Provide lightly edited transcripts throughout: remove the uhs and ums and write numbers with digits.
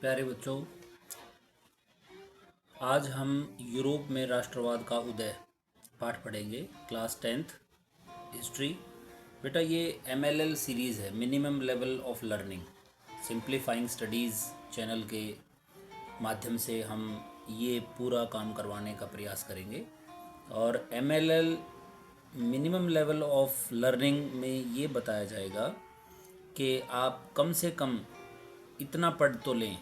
प्यारे बच्चों, आज हम यूरोप में राष्ट्रवाद का उदय पाठ पढ़ेंगे। Class 10th history. बेटा, ये MLL सीरीज़ है, minimum level of learning. Simplifying studies channel के माध्यम से हम ये पूरा काम करवाने का प्रयास करेंगे। और MLL minimum level of learning में ये बताया जाएगा कि आप कम से कम इतना पढ़ तो लें,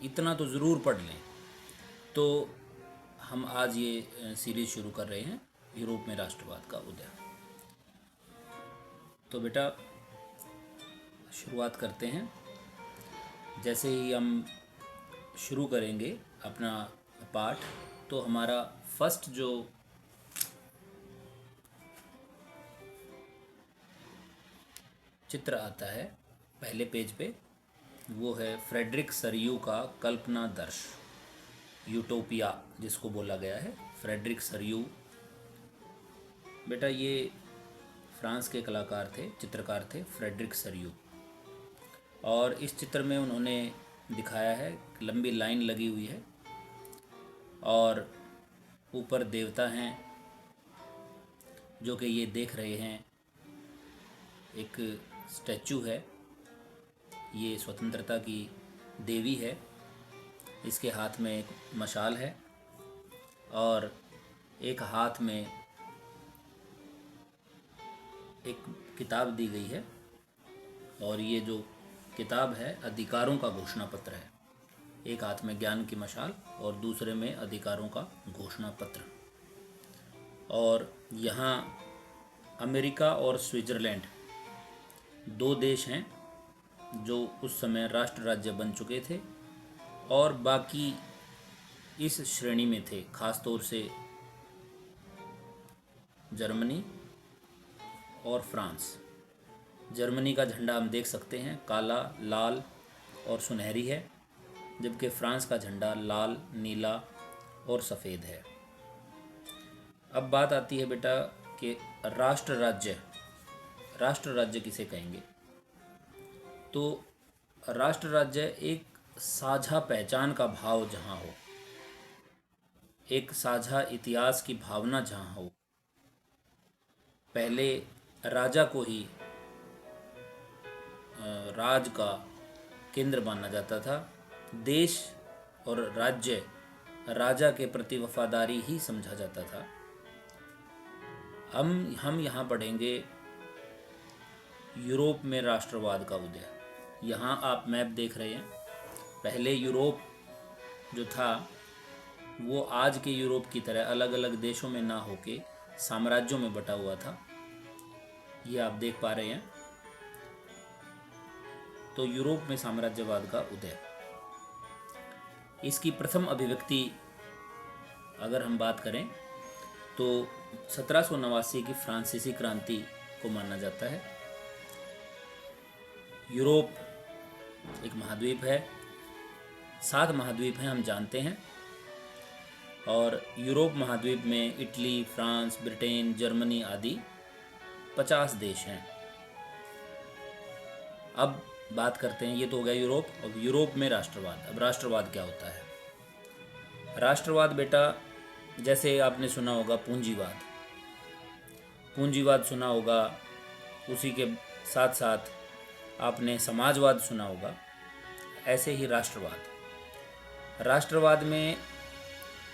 इतना तो ज़रूर पढ़ लें। तो हम आज ये सीरीज़ शुरू कर रहे हैं, यूरोप में राष्ट्रवाद का उदय। तो बेटा, शुरुआत करते हैं। जैसे ही हम शुरू करेंगे अपना पाठ, तो हमारा फर्स्ट जो चित्र आता है पहले पेज पे, वो है फ्रेडरिक सरयू का कल्पना दर्श, यूटोपिया जिसको बोला गया है। फ्रेडरिक सरयू बेटा, ये फ्रांस के कलाकार थे, चित्रकार थे, फ्रेडरिक सरयू। और इस चित्र में उन्होंने दिखाया है, लंबी लाइन लगी हुई है और ऊपर देवता हैं जो कि ये देख रहे हैं। एक स्टैचू है, ये स्वतंत्रता की देवी है। इसके हाथ में एक मशाल है और एक हाथ में एक किताब दी गई है। और ये जो किताब है अधिकारों का घोषणा पत्र है। एक हाथ में ज्ञान की मशाल और दूसरे में अधिकारों का घोषणा पत्र। और यहाँ अमेरिका और स्विट्ज़रलैंड दो देश हैं जो उस समय राष्ट्र राज्य बन चुके थे और बाकी इस श्रेणी में थे, खास तौर से जर्मनी और फ्रांस। जर्मनी का झंडा हम देख सकते हैं, काला, लाल और सुनहरी है, जबकि फ्रांस का झंडा लाल, नीला और सफ़ेद है। अब बात आती है बेटा कि राष्ट्र राज्य किसे कहेंगे। तो राष्ट्र राज्य एक साझा पहचान का भाव जहाँ हो, एक साझा इतिहास की भावना जहाँ हो। पहले राजा को ही राज का केंद्र माना जाता था। देश और राज्य राजा के प्रति वफादारी ही समझा जाता था। हम यहाँ पढ़ेंगे यूरोप में राष्ट्रवाद का उदय। यहाँ आप मैप देख रहे हैं। पहले यूरोप जो था वो आज के यूरोप की तरह अलग अलग देशों में ना होके साम्राज्यों में बटा हुआ था। ये आप देख पा रहे हैं। तो यूरोप में साम्राज्यवाद का उदय, इसकी प्रथम अभिव्यक्ति अगर हम बात करें तो 1789 की फ्रांसीसी क्रांति को माना जाता है। यूरोप एक महाद्वीप है, 7 महाद्वीप हैं हम जानते हैं। और यूरोप महाद्वीप में इटली, फ्रांस, ब्रिटेन, जर्मनी आदि 50 देश हैं। अब बात करते हैं, ये तो हो गया यूरोप। अब यूरोप में राष्ट्रवाद। अब राष्ट्रवाद क्या होता है? राष्ट्रवाद बेटा, जैसे आपने सुना होगा पूंजीवाद, पूंजीवाद सुना होगा, उसी के साथ साथ आपने समाजवाद सुना होगा। ऐसे ही राष्ट्रवाद में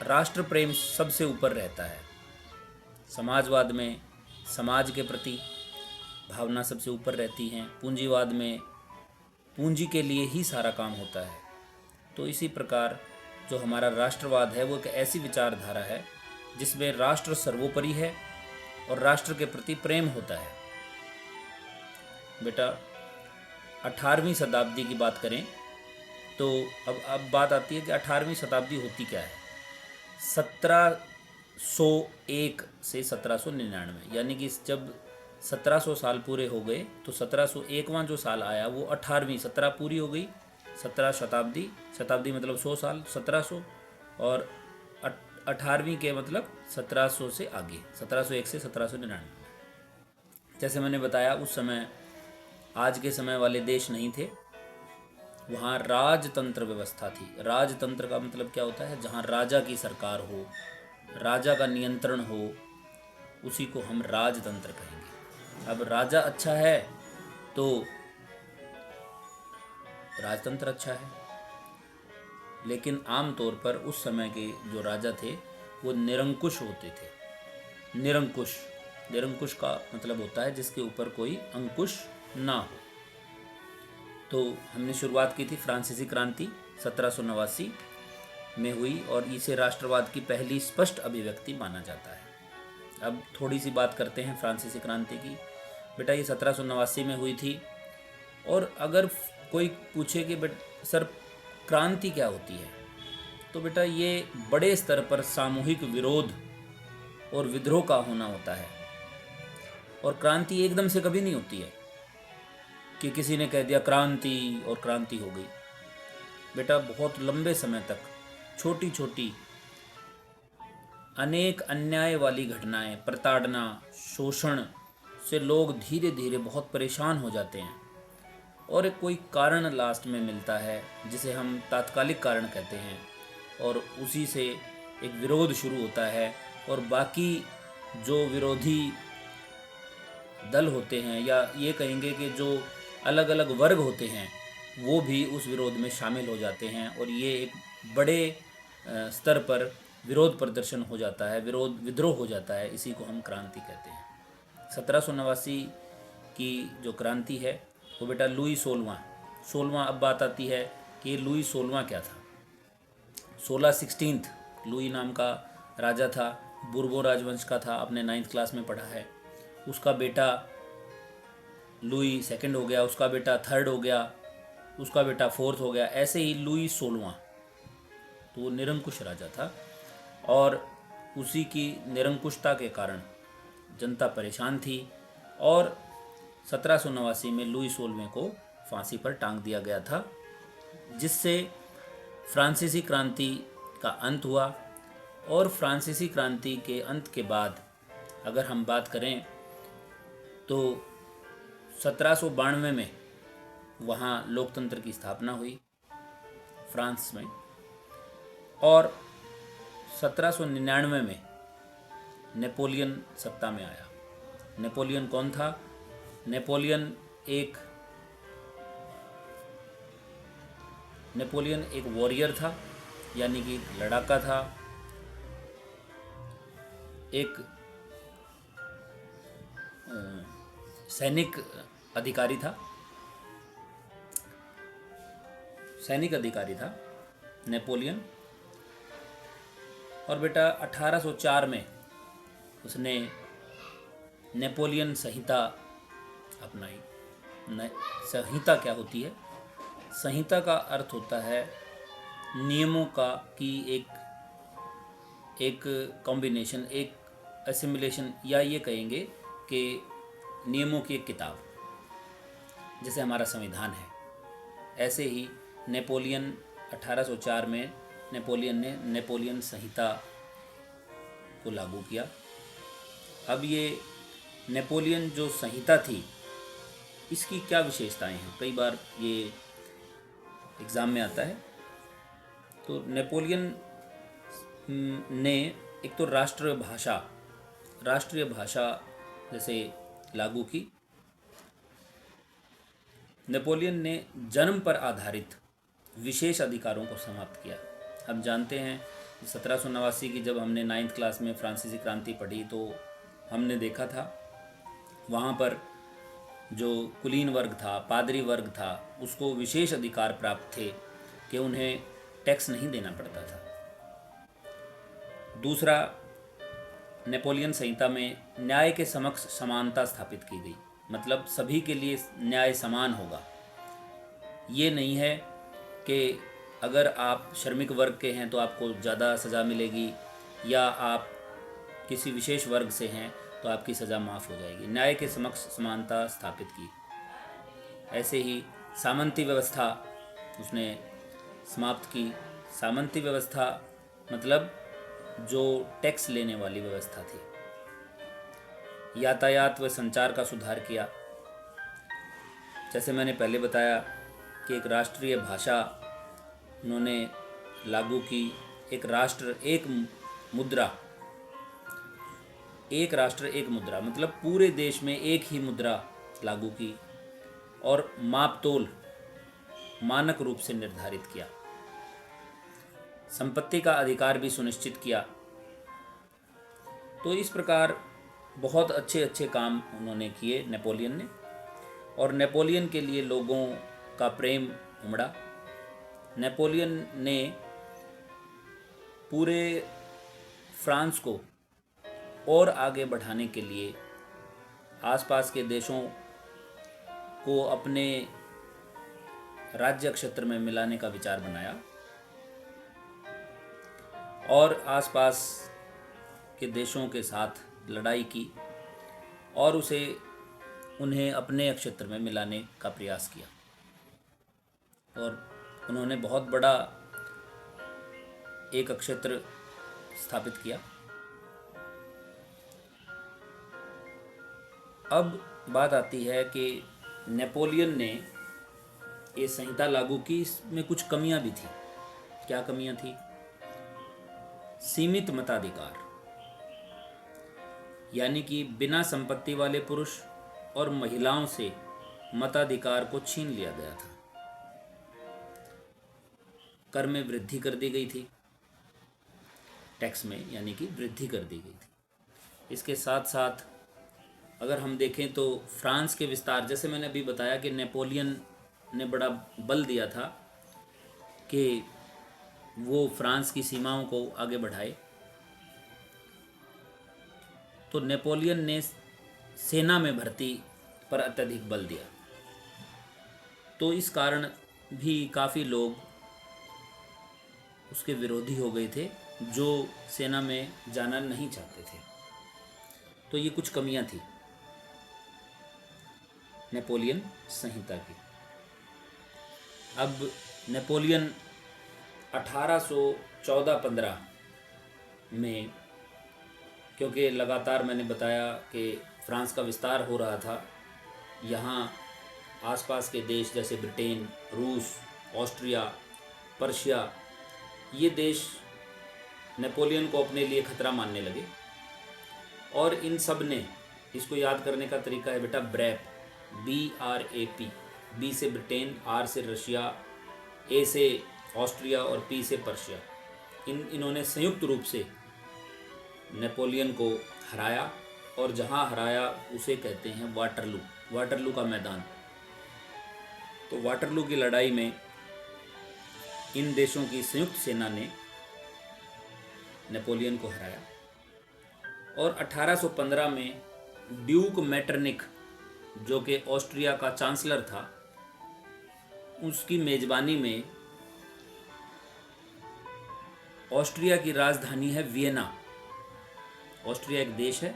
राष्ट्र प्रेम सबसे ऊपर रहता है। समाजवाद में समाज के प्रति भावना सबसे ऊपर रहती हैं। पूंजीवाद में पूंजी के लिए ही सारा काम होता है। तो इसी प्रकार जो हमारा राष्ट्रवाद है वो एक ऐसी विचारधारा है जिसमें राष्ट्र सर्वोपरि है और राष्ट्र के प्रति प्रेम होता है। बेटा, 18वीं शताब्दी की बात करें तो अब बात आती है कि 18वीं शताब्दी होती क्या है। 1701 से 1799, यानी कि जब 1700 साल पूरे हो गए तो 1701वां जो साल आया वो 18वीं, 17 पूरी हो गई, 17 शताब्दी मतलब 100 साल, 1700, और 18वीं के मतलब 1700 से आगे, 1701 से 1799। जैसे मैंने बताया, उस समय आज के समय वाले देश नहीं थे। वहाँ राजतंत्र व्यवस्था थी। राजतंत्र का मतलब क्या होता है? जहाँ राजा की सरकार हो, राजा का नियंत्रण हो, उसी को हम राजतंत्र कहेंगे। अब राजा अच्छा है तो राजतंत्र अच्छा है, लेकिन आम तौर पर उस समय के जो राजा थे वो निरंकुश होते थे। निरंकुश, निरंकुश का मतलब होता है जिसके ऊपर कोई अंकुश ना हो। तो हमने शुरुआत की थी फ्रांसीसी क्रांति 1789 में हुई और इसे राष्ट्रवाद की पहली स्पष्ट अभिव्यक्ति माना जाता है। अब थोड़ी सी बात करते हैं फ्रांसीसी क्रांति की। बेटा ये 1789 में हुई थी। और अगर कोई पूछे कि सर क्रांति क्या होती है, तो बेटा ये बड़े स्तर पर सामूहिक विरोध और विद्रोह का होना होता है। और क्रांति एकदम से कभी नहीं होती है कि किसी ने कह दिया क्रांति और क्रांति हो गई। बेटा बहुत लंबे समय तक छोटी छोटी अनेक अन्याय वाली घटनाएं, प्रताड़ना, शोषण से लोग धीरे धीरे बहुत परेशान हो जाते हैं और एक कोई कारण लास्ट में मिलता है जिसे हम तात्कालिक कारण कहते हैं, और उसी से एक विरोध शुरू होता है। और बाकी जो विरोधी दल होते हैं, या ये कहेंगे कि जो अलग अलग वर्ग होते हैं, वो भी उस विरोध में शामिल हो जाते हैं और ये एक बड़े स्तर पर विरोध प्रदर्शन हो जाता है, विद्रोह हो जाता है। इसी को हम क्रांति कहते हैं। 1789 की जो क्रांति है वो बेटा लुई 16वां। अब बात आती है कि लुई 16वां क्या था। 16 लुई नाम का राजा था, बुर्बो राजवंश का था, आपने 9th क्लास में पढ़ा है। उसका बेटा लुई 2 हो गया, उसका बेटा 3rd हो गया, उसका बेटा 4th हो गया, ऐसे ही लुई 16वां। तो वो निरंकुश राजा था और उसी की निरंकुशता के कारण जनता परेशान थी और 1789 में लुई 16वें को फांसी पर टांग दिया गया था, जिससे फ्रांसीसी क्रांति का अंत हुआ। और फ्रांसीसी क्रांति के अंत के बाद अगर हम बात करें तो 1792 में वहाँ लोकतंत्र की स्थापना हुई फ्रांस में, और 1799 में नेपोलियन सत्ता में आया। नेपोलियन कौन था? नेपोलियन एक वॉरियर था, यानी कि लड़ाका था, एक सैनिक अधिकारी था नेपोलियन। और बेटा 1804 में उसने नेपोलियन संहिता अपनाई। संहिता क्या होती है? संहिता का अर्थ होता है नियमों का की एक कॉम्बिनेशन, एक असिमिलेशन, या ये कहेंगे कि नियमों की एक किताब, जैसे हमारा संविधान है। ऐसे ही नेपोलियन 1804 में नेपोलियन ने नेपोलियन संहिता को लागू किया। अब ये नेपोलियन जो संहिता थी, इसकी क्या विशेषताएं हैं? कई बार ये एग्ज़ाम में आता है। तो नेपोलियन ने एक तो राष्ट्रीय भाषा जैसे लागू की। नेपोलियन ने जन्म पर आधारित विशेष अधिकारों को समाप्त किया। हम जानते हैं 1789 की जब हमने 9th क्लास में फ्रांसीसी क्रांति पढ़ी तो हमने देखा था वहाँ पर जो कुलीन वर्ग था, पादरी वर्ग था, उसको विशेष अधिकार प्राप्त थे कि उन्हें टैक्स नहीं देना पड़ता था। दूसरा, नेपोलियन संहिता में न्याय के समक्ष समानता स्थापित की गई, मतलब सभी के लिए न्याय समान होगा। ये नहीं है कि अगर आप श्रमिक वर्ग के हैं तो आपको ज़्यादा सज़ा मिलेगी, या आप किसी विशेष वर्ग से हैं तो आपकी सज़ा माफ़ हो जाएगी। न्याय के समक्ष समानता स्थापित की। ऐसे ही सामंती व्यवस्था उसने समाप्त की। सामंती व्यवस्था मतलब जो टैक्स लेने वाली व्यवस्था थी। यातायात व संचार का सुधार किया। जैसे मैंने पहले बताया कि एक राष्ट्रीय भाषा उन्होंने लागू की, एक राष्ट्र एक मुद्रा, एक राष्ट्र एक मुद्रा मतलब पूरे देश में एक ही मुद्रा लागू की, और मापतोल मानक रूप से निर्धारित किया। संपत्ति का अधिकार भी सुनिश्चित किया। तो इस प्रकार बहुत अच्छे अच्छे काम उन्होंने किए नेपोलियन ने, और नेपोलियन के लिए लोगों का प्रेम उमड़ा। नेपोलियन ने पूरे फ्रांस को और आगे बढ़ाने के लिए आसपास के देशों को अपने राज्य क्षेत्र में मिलाने का विचार बनाया, और आसपास के देशों के साथ लड़ाई की और उन्हें अपने क्षेत्र में मिलाने का प्रयास किया, और उन्होंने बहुत बड़ा एक क्षेत्र स्थापित किया। अब बात आती है कि नेपोलियन ने ये संहिता लागू की, इसमें कुछ कमियां भी थी। क्या कमियां थी? सीमित मताधिकार, यानी कि बिना संपत्ति वाले पुरुष और महिलाओं से मताधिकार को छीन लिया गया था। कर में वृद्धि कर दी गई थी, टैक्स में यानी कि वृद्धि कर दी गई थी। इसके साथ साथ अगर हम देखें तो फ्रांस के विस्तार, जैसे मैंने अभी बताया कि नेपोलियन ने बड़ा बल दिया था कि वो फ्रांस की सीमाओं को आगे बढ़ाए, तो नेपोलियन ने सेना में भर्ती पर अत्यधिक बल दिया। तो इस कारण भी काफ़ी लोग उसके विरोधी हो गए थे, जो सेना में जाना नहीं चाहते थे। तो ये कुछ कमियां थी नेपोलियन संहिता की। अब नेपोलियन 1814-15 में, क्योंकि लगातार मैंने बताया कि फ्रांस का विस्तार हो रहा था, यहाँ आसपास के देश जैसे ब्रिटेन, रूस, ऑस्ट्रिया, पर्शिया, ये देश नेपोलियन को अपने लिए खतरा मानने लगे, और इन सब ने, इसको याद करने का तरीका है बेटा ब्रैप, BRAP, B से ब्रिटेन, R से रशिया, A से ऑस्ट्रिया और P से पर्शिया, इन्होंने संयुक्त रूप से नेपोलियन को हराया, और जहाँ हराया उसे कहते हैं वाटरलू, वाटरलू का मैदान। तो वाटरलू की लड़ाई में इन देशों की संयुक्त सेना ने नेपोलियन को हराया, और 1815 में ड्यूक मेटरनिक, जो कि ऑस्ट्रिया का चांसलर था, उसकी मेजबानी में, ऑस्ट्रिया की राजधानी है वियना, ऑस्ट्रिया एक देश है,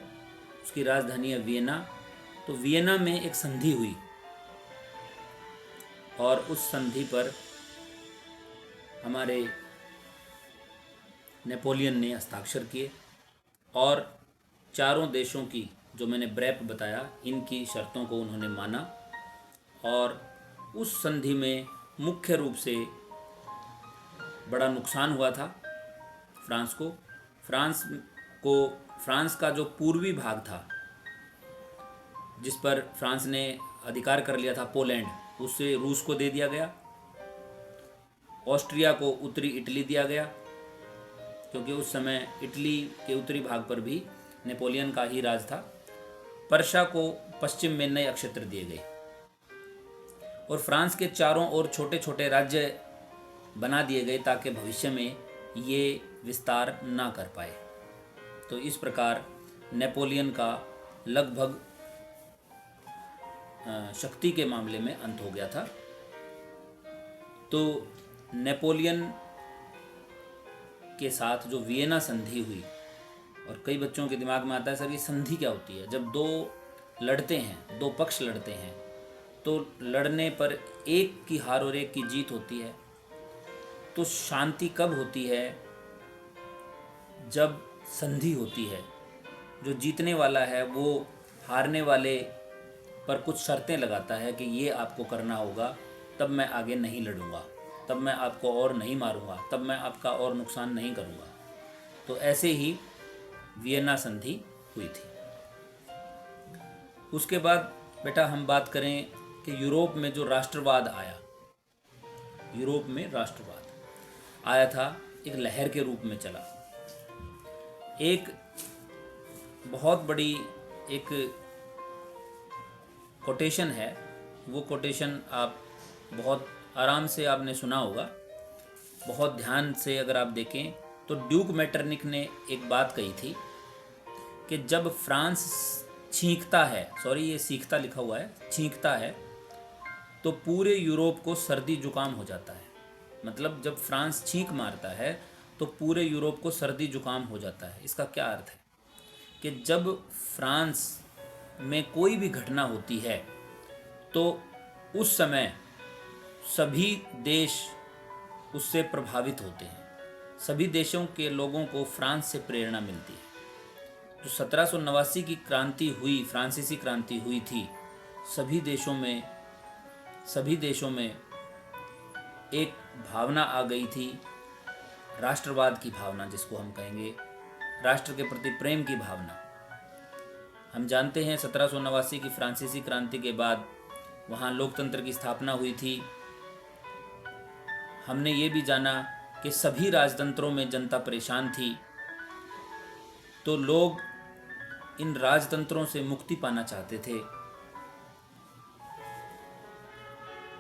उसकी राजधानी है वियना, तो वियना में एक संधि हुई, और उस संधि पर हमारे नेपोलियन ने हस्ताक्षर किए, और चारों देशों की, जो मैंने ब्रैप बताया, इनकी शर्तों को उन्होंने माना, और उस संधि में मुख्य रूप से बड़ा नुकसान हुआ था फ्रांस को। फ्रांस का जो पूर्वी भाग था, जिस पर फ्रांस ने अधिकार कर लिया था, पोलैंड, उससे रूस को दे दिया गया। ऑस्ट्रिया को उत्तरी इटली दिया गया, क्योंकि उस समय इटली के उत्तरी भाग पर भी नेपोलियन का ही राज था। पर्शिया को पश्चिम में नए क्षेत्र दिए गए, और फ्रांस के चारों ओर छोटे छोटे राज्य बना दिए गए, ताकि भविष्य में ये विस्तार ना कर पाए। तो इस प्रकार नेपोलियन का लगभग शक्ति के मामले में अंत हो गया था। तो नेपोलियन के साथ जो वियना संधि हुई, और कई बच्चों के दिमाग में आता है, सर ये संधि क्या होती है? जब दो लड़ते हैं, दो पक्ष लड़ते हैं, तो लड़ने पर एक की हार और एक की जीत होती है। तो शांति कब होती है? जब संधि होती है। जो जीतने वाला है वो हारने वाले पर कुछ शर्तें लगाता है कि ये आपको करना होगा, तब मैं आगे नहीं लड़ूंगा, तब मैं आपको और नहीं मारूंगा, तब मैं आपका और नुकसान नहीं करूंगा। तो ऐसे ही वियना संधि हुई थी। उसके बाद बेटा हम बात करें कि यूरोप में जो राष्ट्रवाद आया, यूरोप में राष्ट्रवाद आया था, एक लहर के रूप में चला। एक बहुत बड़ी एक कोटेशन है, वो कोटेशन आप बहुत आराम से आपने सुना होगा, बहुत ध्यान से अगर आप देखें तो ड्यूक मेटरनिक ने एक बात कही थी कि जब फ्रांस छींकता है, सॉरी ये सीखता लिखा हुआ है, छींकता है तो पूरे यूरोप को सर्दी जुकाम हो जाता है। मतलब जब फ्रांस छींक मारता है तो पूरे यूरोप को सर्दी जुकाम हो जाता है। इसका क्या अर्थ है कि जब फ्रांस में कोई भी घटना होती है तो उस समय सभी देश उससे प्रभावित होते हैं, सभी देशों के लोगों को फ्रांस से प्रेरणा मिलती है। जो 1789 की क्रांति हुई, फ्रांसीसी क्रांति हुई थी, सभी देशों में एक भावना आ गई थी, राष्ट्रवाद की भावना जिसको हम कहेंगे, राष्ट्र के प्रति प्रेम की भावना। हम जानते हैं 1789 की फ्रांसीसी क्रांति के बाद वहाँ लोकतंत्र की स्थापना हुई थी। हमने ये भी जाना कि सभी राजतंत्रों में जनता परेशान थी, तो लोग इन राजतंत्रों से मुक्ति पाना चाहते थे।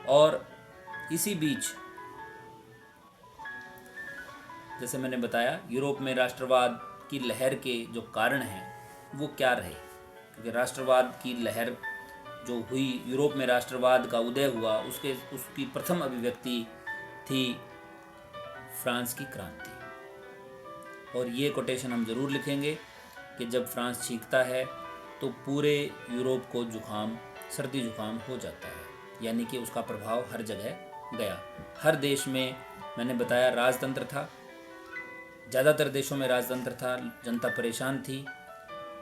और इसी बीच जैसे मैंने बताया, यूरोप में राष्ट्रवाद की लहर के जो कारण हैं वो क्या रहे, क्योंकि राष्ट्रवाद की लहर जो हुई, यूरोप में राष्ट्रवाद का उदय हुआ, उसकी प्रथम अभिव्यक्ति थी फ्रांस की क्रांति। और ये कोटेशन हम ज़रूर लिखेंगे कि जब फ्रांस छींकता है तो पूरे यूरोप को सर्दी जुकाम हो जाता है, यानी कि उसका प्रभाव हर जगह गया। हर देश में मैंने बताया राजतंत्र था, ज़्यादातर देशों में राजतंत्र था, जनता परेशान थी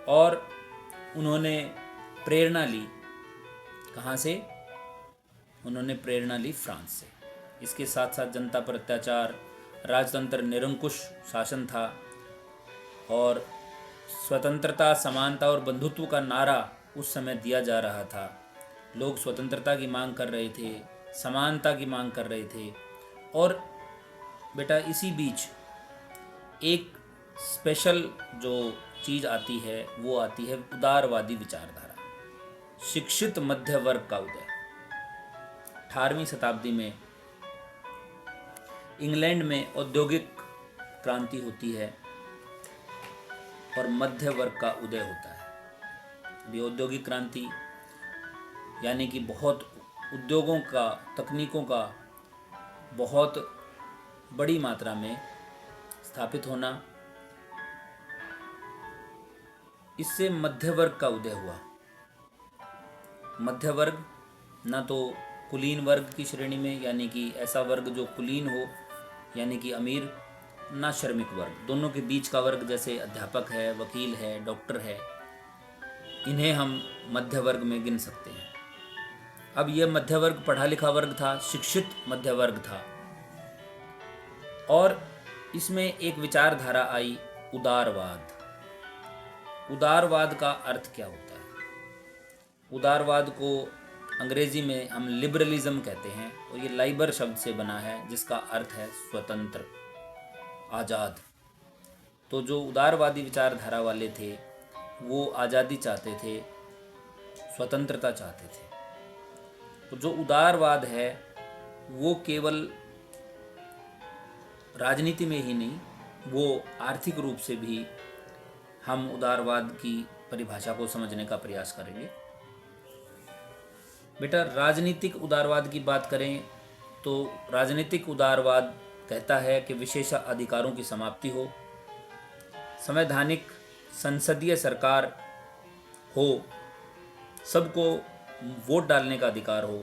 और उन्होंने प्रेरणा ली। कहाँ से? उन्होंने प्रेरणा ली फ्रांस से। इसके साथ साथ जनता पर अत्याचार, राजतंत्र निरंकुश शासन था और स्वतंत्रता, समानता और बंधुत्व का नारा उस समय दिया जा रहा था। लोग स्वतंत्रता की मांग कर रहे थे, समानता की मांग कर रहे थे। और बेटा इसी बीच एक स्पेशल जो चीज़ आती है वो आती है उदारवादी विचारधारा, शिक्षित मध्य वर्ग का उदय। 18वीं शताब्दी में इंग्लैंड में औद्योगिक क्रांति होती है और मध्य वर्ग का उदय होता है। अभी औद्योगिक क्रांति यानी कि बहुत उद्योगों का, तकनीकों का बहुत बड़ी मात्रा में स्थापित होना, इससे मध्य वर्ग का उदय हुआ। मध्य वर्ग ना तो कुलीन वर्ग की श्रेणी में, यानी कि ऐसा वर्ग जो कुलीन हो यानी कि अमीर, ना श्रमिक वर्ग, दोनों के बीच का वर्ग, जैसे अध्यापक है, वकील है, डॉक्टर है, इन्हें हम मध्य वर्ग में गिन सकते हैं। अब यह मध्य वर्ग पढ़ा लिखा वर्ग था, शिक्षित मध्य वर्ग था और इसमें एक विचारधारा आई उदारवाद। उदारवाद का अर्थ क्या होता है? उदारवाद को अंग्रेजी में हम लिबरलिज्म कहते हैं और ये लाइबर शब्द से बना है जिसका अर्थ है स्वतंत्र, आज़ाद। तो जो उदारवादी विचारधारा वाले थे वो आज़ादी चाहते थे, स्वतंत्रता चाहते थे। तो जो उदारवाद है वो केवल राजनीति में ही नहीं, वो आर्थिक रूप से भी हम उदारवाद की परिभाषा को समझने का प्रयास करेंगे। बेटा राजनीतिक उदारवाद की बात करें तो राजनीतिक उदारवाद कहता है कि विशेष अधिकारों की समाप्ति हो, संवैधानिक संसदीय सरकार हो, सबको वोट डालने का अधिकार हो,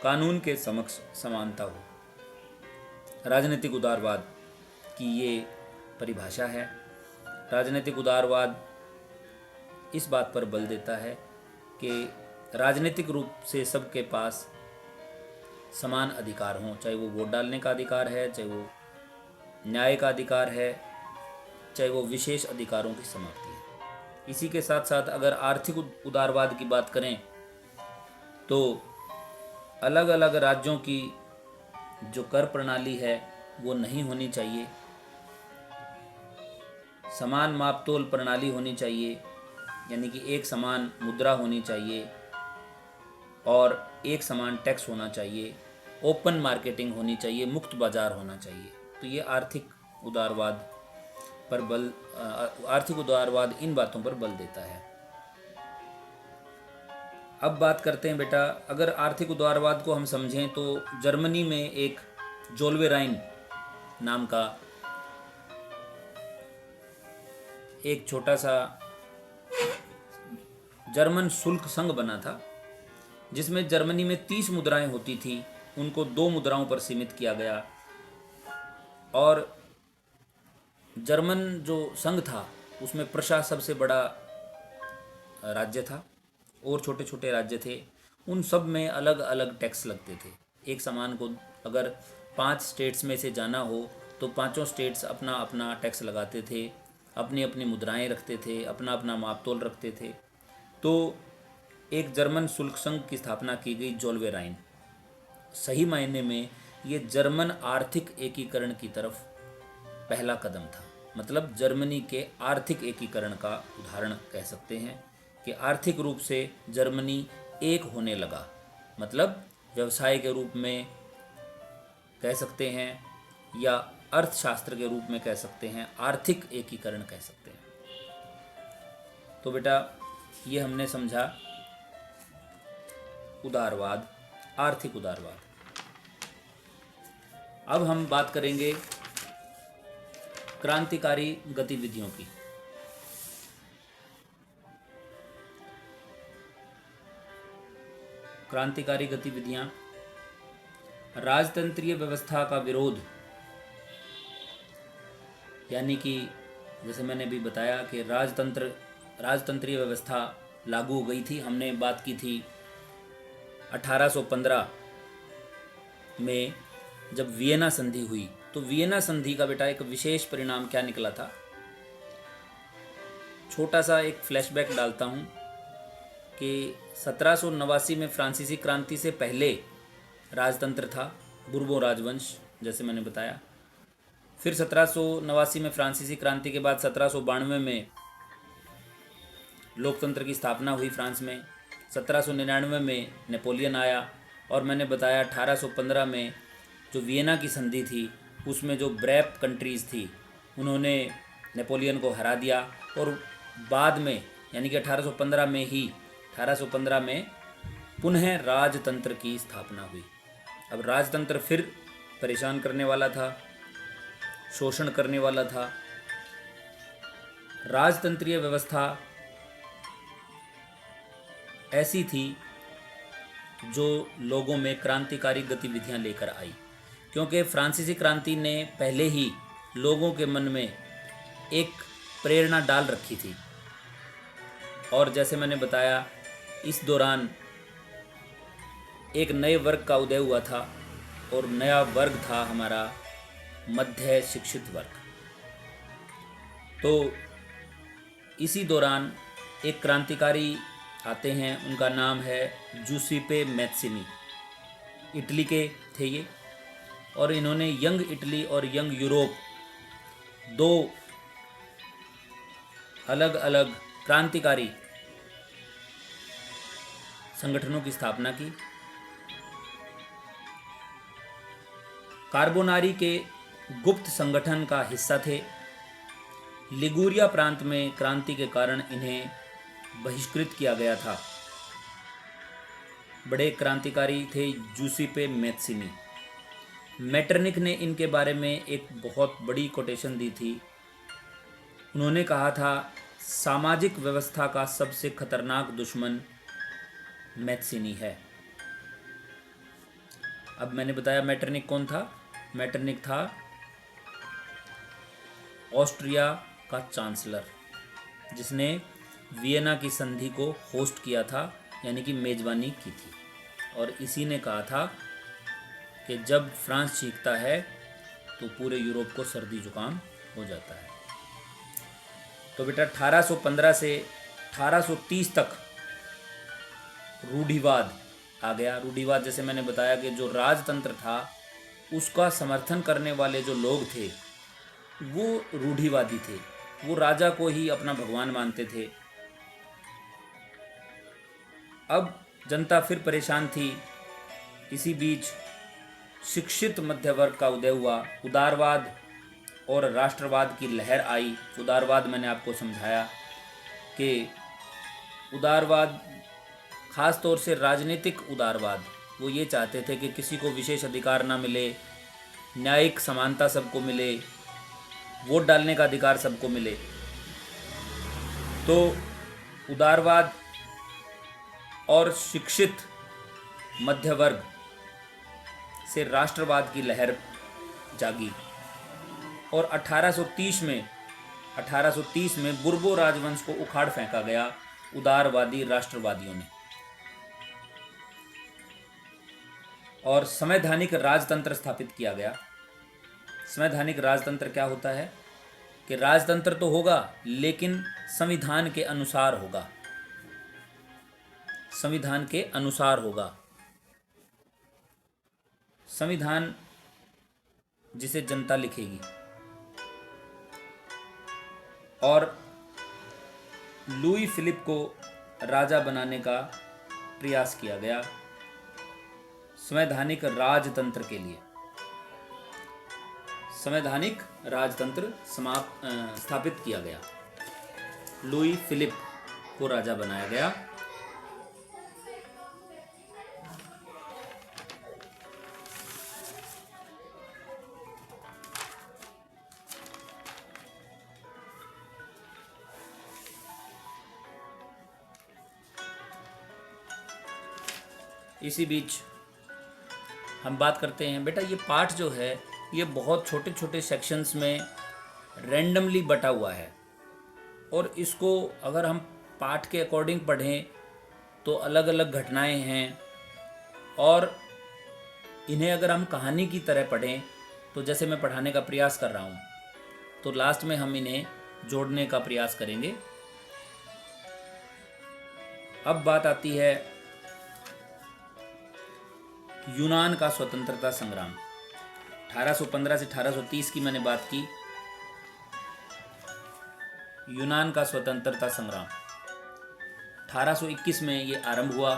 कानून के समक्ष समानता हो। राजनीतिक उदारवाद की ये परिभाषा है। राजनीतिक उदारवाद इस बात पर बल देता है कि राजनीतिक रूप से सबके पास समान अधिकार हों, चाहे वो वोट डालने का अधिकार है, चाहे वो न्याय का अधिकार है, चाहे वो विशेष अधिकारों की समाप्ति है। इसी के साथ साथ अगर आर्थिक उदारवाद की बात करें तो अलग अलग राज्यों की जो कर प्रणाली है वो नहीं होनी चाहिए, समान मापतोल प्रणाली होनी चाहिए, यानी कि एक समान मुद्रा होनी चाहिए और एक समान टैक्स होना चाहिए, ओपन मार्केटिंग होनी चाहिए, मुक्त बाजार होना चाहिए। तो ये आर्थिक उदारवाद इन बातों पर बल देता है। अब बात करते हैं बेटा, अगर आर्थिक उदारवाद को हम समझें तो जर्मनी में एक जोल्वेराइन नाम का एक छोटा सा जर्मन शुल्क संघ बना था, जिसमें जर्मनी में 30 मुद्राएं होती थी, उनको 2 मुद्राओं पर सीमित किया गया। और जर्मन जो संघ था उसमें प्रशा सबसे बड़ा राज्य था और छोटे छोटे राज्य थे, उन सब में अलग अलग टैक्स लगते थे। एक सामान को अगर 5 स्टेट्स में से जाना हो तो पांचों स्टेट्स अपना अपना टैक्स लगाते थे, अपनी अपनी मुद्राएं रखते थे, अपना अपना मापतोल रखते थे। तो एक जर्मन शुल्क संघ की स्थापना की गई, जोल्वेराइन। सही मायने में ये जर्मन आर्थिक एकीकरण की तरफ पहला कदम था, मतलब जर्मनी के आर्थिक एकीकरण का उदाहरण कह सकते हैं कि आर्थिक रूप से जर्मनी एक होने लगा, मतलब व्यवसाय के रूप में कह सकते हैं या अर्थशास्त्र के रूप में कह सकते हैं, आर्थिक एकीकरण कह सकते हैं। तो बेटा ये हमने समझा उदारवाद, आर्थिक उदारवाद। अब हम बात करेंगे क्रांतिकारी गतिविधियों की। क्रांतिकारी गतिविधियां, राजतंत्रीय व्यवस्था का विरोध, यानी कि जैसे मैंने भी बताया कि राजतंत्रीय व्यवस्था लागू हो गई थी। हमने बात की थी 1815 में जब वियना संधि हुई, तो वियना संधि का बेटा एक विशेष परिणाम क्या निकला था। छोटा सा एक फ्लैशबैक डालता हूँ कि 1789 में फ्रांसीसी क्रांति से पहले राजतंत्र था, बुर्बोन राजवंश, जैसे मैंने बताया। फिर 1789 में फ्रांसीसी क्रांति के बाद 1792 में लोकतंत्र की स्थापना हुई फ्रांस में। 1799 में नेपोलियन आया और मैंने बताया 1815 में जो वियना की संधि थी उसमें जो ब्रेप कंट्रीज़ थी उन्होंने नेपोलियन को हरा दिया और बाद में यानी कि 1815 में पुनः राजतंत्र की स्थापना हुई। अब राजतंत्र फिर परेशान करने वाला था, शोषण करने वाला था। राजतंत्रीय व्यवस्था ऐसी थी जो लोगों में क्रांतिकारी गतिविधियां लेकर आई, क्योंकि फ्रांसीसी क्रांति ने पहले ही लोगों के मन में एक प्रेरणा डाल रखी थी। और जैसे मैंने बताया इस दौरान एक नए वर्ग का उदय हुआ था और नया वर्ग था हमारा मध्य शिक्षित वर्ग। तो इसी दौरान एक क्रांतिकारी आते हैं, उनका नाम है जूसीपे मैत्सिनी। इटली के थे ये और इन्होंने यंग इटली और यंग यूरोप दो अलग अलग क्रांतिकारी संगठनों की स्थापना की। कार्बोनारी के गुप्त संगठन का हिस्सा थे। लिगुरिया प्रांत में क्रांति के कारण इन्हें बहिष्कृत किया गया था। बड़े क्रांतिकारी थे जूसीपे मैत्सिनी। मेटरनिक ने इनके बारे में एक बहुत बड़ी कोटेशन दी थी। उन्होंने कहा था सामाजिक व्यवस्था का सबसे खतरनाक दुश्मन मैत्सिनी है। अब मैंने बताया मेटरनिक कौन था। मेटरनिक था ऑस्ट्रिया का चांसलर, जिसने वियना की संधि को होस्ट किया था, यानी कि मेजबानी की थी। और इसी ने कहा था कि जब फ्रांस जीतता है तो पूरे यूरोप को सर्दी जुकाम हो जाता है। तो बेटा 1815 से 1830 तक रूढ़िवाद आ गया। रूढ़िवाद जैसे मैंने बताया कि जो राजतंत्र था उसका समर्थन करने वाले जो लोग थे वो रूढ़िवादी थे, वो राजा को ही अपना भगवान मानते थे। अब जनता फिर परेशान थी। इसी बीच शिक्षित मध्य वर्ग का उदय हुआ, उदारवाद और राष्ट्रवाद की लहर आई। उदारवाद मैंने आपको समझाया कि उदारवाद खास तौर से राजनीतिक उदारवाद, वो ये चाहते थे कि किसी को विशेष अधिकार ना मिले, न्यायिक समानता सबको मिले, वोट डालने का अधिकार सबको मिले। तो उदारवाद और शिक्षित मध्य वर्ग से राष्ट्रवाद की लहर जागी और 1830 में बुर्बो राजवंश को उखाड़ फेंका गया उदारवादी राष्ट्रवादियों ने और संवैधानिक राजतंत्र स्थापित किया गया। संवैधानिक राजतंत्र क्या होता है कि राजतंत्र तो होगा लेकिन संविधान के अनुसार होगा, संविधान के अनुसार होगा। संविधान जिसे जनता लिखेगी और लुई फिलिप को राजा बनाने का प्रयास किया गया संवैधानिक राजतंत्र के लिए। संवैधानिक राजतंत्र स्थापित किया गया, लुई फिलिप को राजा बनाया गया। इसी बीच हम बात करते हैं बेटा, ये पाठ जो है ये बहुत छोटे छोटे सेक्शंस में रैंडमली बटा हुआ है और इसको अगर हम पाठ के अकॉर्डिंग पढ़ें तो अलग अलग घटनाएं हैं और इन्हें अगर हम कहानी की तरह पढ़ें तो जैसे मैं पढ़ाने का प्रयास कर रहा हूँ तो लास्ट में हम इन्हें जोड़ने का प्रयास करेंगे। अब बात आती है यूनान का स्वतंत्रता संग्राम। 1815 से 1830 की मैंने बात की। यूनान का स्वतंत्रता संग्राम 1821 में ये आरंभ हुआ।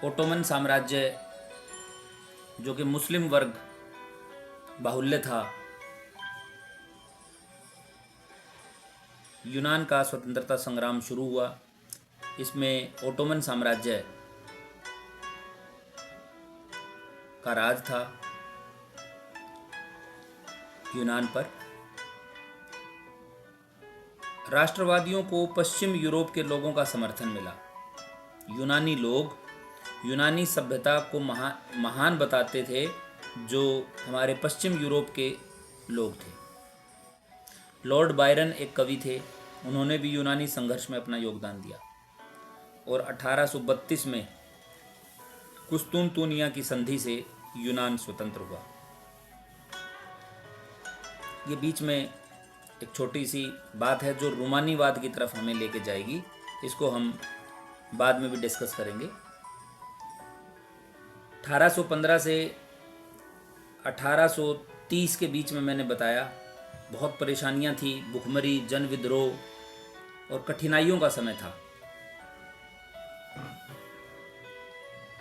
ओटोमन साम्राज्य जो कि मुस्लिम वर्ग बाहुल्य था, यूनान का स्वतंत्रता संग्राम शुरू हुआ। इसमें ओटोमन साम्राज्य का राज था यूनान पर। राष्ट्रवादियों को पश्चिम यूरोप के लोगों का समर्थन मिला। यूनानी लोग यूनानी सभ्यता को महान बताते थे, जो हमारे पश्चिम यूरोप के लोग थे। लॉर्ड बायरन एक कवि थे, उन्होंने भी यूनानी संघर्ष में अपना योगदान दिया और 1832 में कुस्तुनतुनिया की संधि से यूनान स्वतंत्र हुआ। ये बीच में एक छोटी सी बात है जो रोमानीवाद की तरफ हमें लेके जाएगी, इसको हम बाद में भी डिस्कस करेंगे। 1815 से 1830 के बीच में मैंने बताया बहुत परेशानियां थी, भुखमरी, जन विद्रोह और कठिनाइयों का समय था।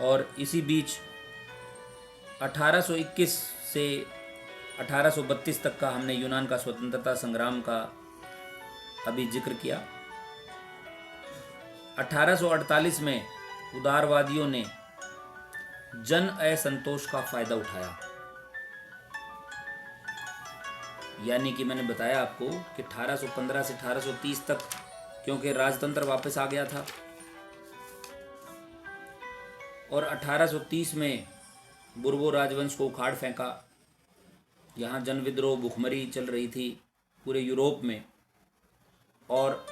और इसी बीच 1821 से 1832 तक का हमने यूनान का स्वतंत्रता संग्राम का अभी जिक्र किया। 1848 में उदारवादियों ने जन असंतोष का फायदा उठाया। यानी कि मैंने बताया आपको कि 1815 से 1830 तक क्योंकि राजतंत्र वापस आ गया था और 1830 में बुर्बो राजवंश को उखाड़ फेंका। यहाँ जन विद्रोह, भुखमरी चल रही थी पूरे यूरोप में और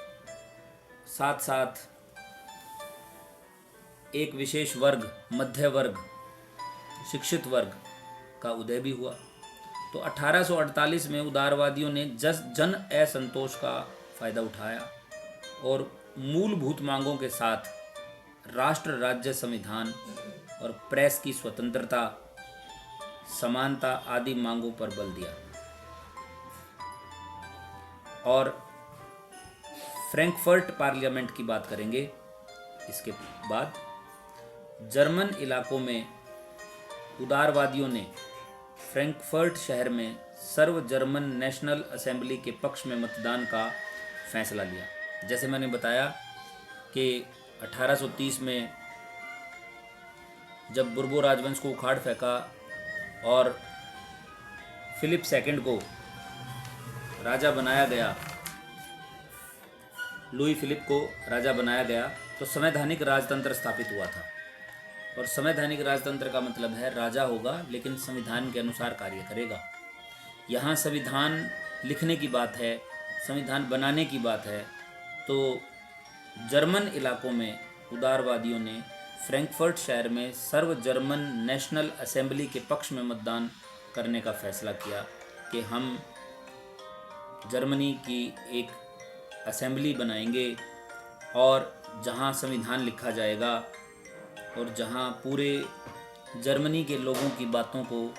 साथ साथ एक विशेष वर्ग, मध्य वर्ग, शिक्षित वर्ग का उदय भी हुआ। तो 1848 में उदारवादियों ने जन असंतोष का फायदा उठाया और मूलभूत मांगों के साथ राष्ट्र राज्य संविधान और प्रेस की स्वतंत्रता, समानता आदि मांगों पर बल दिया। और फ्रैंकफर्ट पार्लियामेंट की बात करेंगे इसके बाद। जर्मन इलाकों में उदारवादियों ने फ्रैंकफर्ट शहर में सर्व जर्मन नेशनल असेंबली के पक्ष में मतदान का फैसला लिया। जैसे मैंने बताया कि 1830 में जब बुर्बो राजवंश को उखाड़ फेंका और फिलिप सेकंड को राजा बनाया गया, लुई फिलिप को राजा बनाया गया, तो संवैधानिक राजतंत्र स्थापित हुआ था। और संवैधानिक राजतंत्र का मतलब है राजा होगा लेकिन संविधान के अनुसार कार्य करेगा। यहाँ संविधान लिखने की बात है, संविधान बनाने की बात है। तो जर्मन इलाकों में उदारवादियों ने फ्रैंकफर्ट शहर में सर्व जर्मन नेशनल असेंबली के पक्ष में मतदान करने का फैसला किया कि हम जर्मनी की एक असेंबली बनाएंगे और जहां संविधान लिखा जाएगा और जहां पूरे जर्मनी के लोगों की बातों को,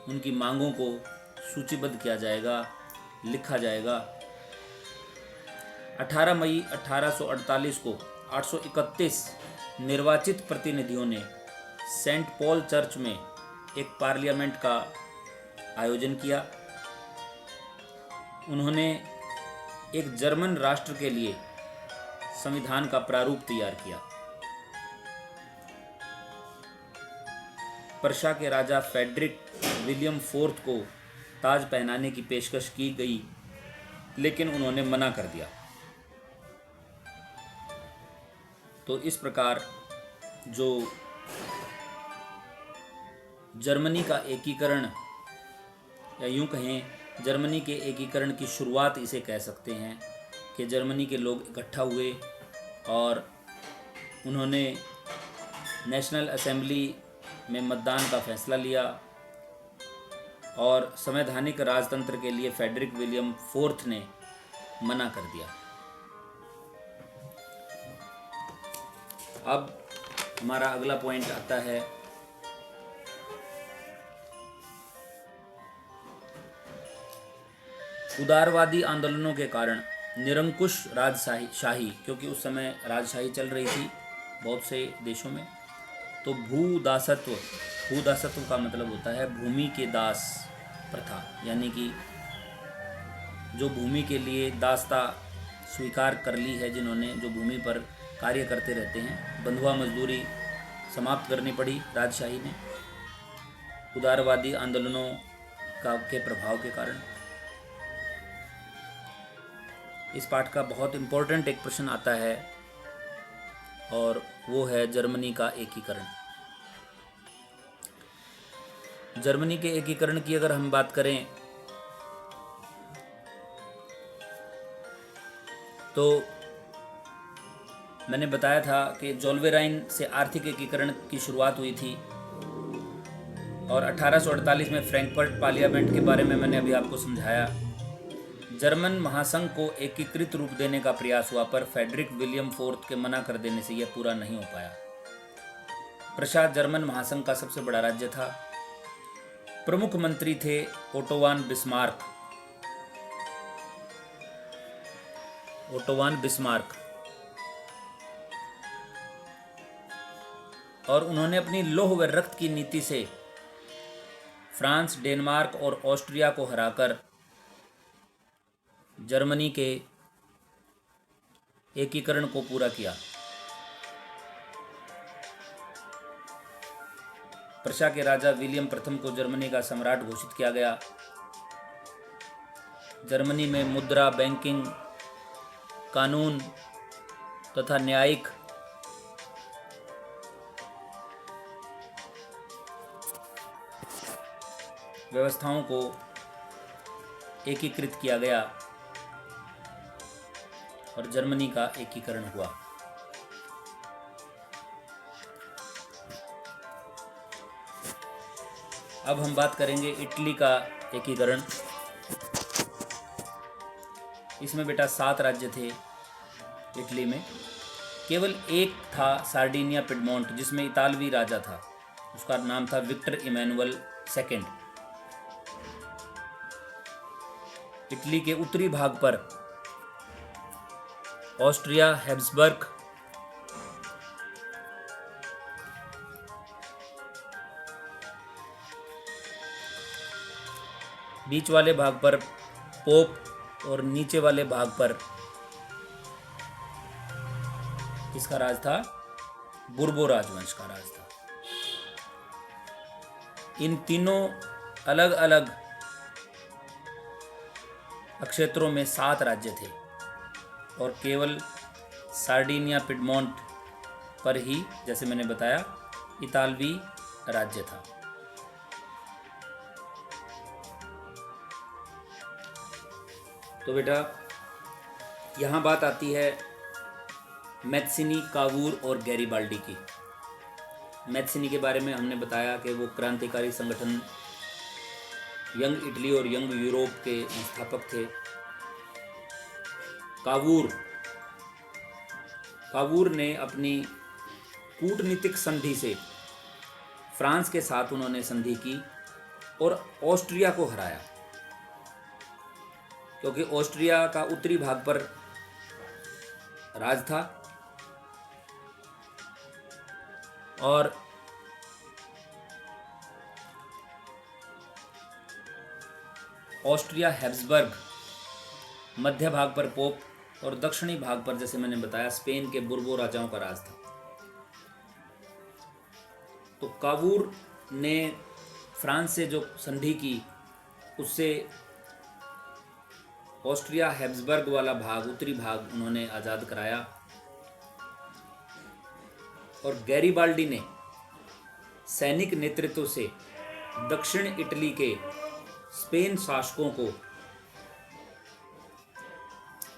उनकी मांगों को सूचीबद्ध किया जाएगा, लिखा जाएगा। 18 मई 1848 को 831 निर्वाचित प्रतिनिधियों ने सेंट पॉल चर्च में एक पार्लियामेंट का आयोजन किया। उन्होंने एक जर्मन राष्ट्र के लिए संविधान का प्रारूप तैयार किया। पर्शिया के राजा फ्रेडरिक विलियम फोर्थ को ताज पहनाने की पेशकश की गई, लेकिन उन्होंने मना कर दिया। तो इस प्रकार जो जर्मनी का एकीकरण, या यूं कहें जर्मनी के एकीकरण की शुरुआत इसे कह सकते हैं, कि जर्मनी के लोग इकट्ठा हुए और उन्होंने नेशनल असेंबली में मतदान का फैसला लिया और संवैधानिक राजतंत्र के लिए फ्रेडरिक विलियम फोर्थ ने मना कर दिया। अब हमारा अगला पॉइंट आता है उदारवादी आंदोलनों के कारण निरंकुश राजशाही, क्योंकि उस समय राजशाही चल रही थी बहुत से देशों में, तो भूदासत्व का मतलब होता है भूमि के दास प्रथा, यानी कि जो भूमि के लिए दासता स्वीकार कर ली है, जिन्होंने, जो भूमि पर कार्य करते रहते हैं, बंधुआ मजदूरी समाप्त करनी पड़ी राजशाही ने उदारवादी आंदोलनों के प्रभाव के कारण। इस पाठ का बहुत इम्पोर्टेंट एक प्रश्न आता है और वो है जर्मनी का एकीकरण। जर्मनी के एकीकरण की अगर हम बात करें तो मैंने बताया था कि जोल्वेराइन से आर्थिक एकीकरण की शुरुआत हुई थी और 1848 में फ्रैंकफर्ट पार्लियामेंट के बारे में मैंने अभी आपको समझाया। जर्मन महासंघ को एकीकृत रूप देने का प्रयास हुआ, पर फ्रेडरिक विलियम फोर्थ के मना कर देने से यह पूरा नहीं हो पाया। प्रशा जर्मन महासंघ का सबसे बड़ा राज्य था। प्रमुख मंत्री थे ओटोवान बिस्मार्क, और उन्होंने अपनी लौह व रक्त की नीति से फ्रांस, डेनमार्क और ऑस्ट्रिया को हराकर जर्मनी के एकीकरण को पूरा किया। प्रशा के राजा विलियम प्रथम को जर्मनी का सम्राट घोषित किया गया। जर्मनी में मुद्रा, बैंकिंग, कानून तथा न्यायिक व्यवस्थाओं को एकीकृत किया गया और जर्मनी का एकीकरण हुआ। अब हम बात करेंगे इटली का एकीकरण। इसमें बेटा 7 राज्य थे इटली में। केवल एक था सार्डिनिया पिडमोंट, जिसमें इतालवी राजा था, उसका नाम था विक्टर इमैनुअल सेकेंड। इटली के उत्तरी भाग पर ऑस्ट्रिया हैब्सबर्ग, बीच वाले भाग पर पोप और नीचे वाले भाग पर किसका राज था? बुर्बो राजवंश का राज था। इन तीनों अलग अलग क्षेत्रों में 7 राज्य थे और केवल सार्डिनिया पिडमोंट पर ही, जैसे मैंने बताया, इतालवी राज्य था। तो बेटा यहाँ बात आती है मैत्सिनी, कावूर और गैरीबाल्डी की। मैत्सिनी के बारे में हमने बताया कि वो क्रांतिकारी संगठन यंग इटली और यंग यूरोप के संस्थापक थे। कावूर ने अपनी कूटनीतिक संधि से फ्रांस के साथ उन्होंने संधि की और ऑस्ट्रिया को हराया, क्योंकि ऑस्ट्रिया का उत्तरी भाग पर राज था और ऑस्ट्रिया हैब्सबर्ग मध्य भाग पर पोप और दक्षिणी भाग पर, जैसे मैंने बताया, स्पेन के बुर्बो राजाओं का राज था। तो कावूर ने फ्रांस से जो संधि की, उससे ऑस्ट्रिया हैब्सबर्ग वाला भाग, उत्तरी भाग, उन्होंने आज़ाद कराया। और गैरीबाल्डी ने सैनिक नेतृत्व से दक्षिण इटली के स्पेन शासकों को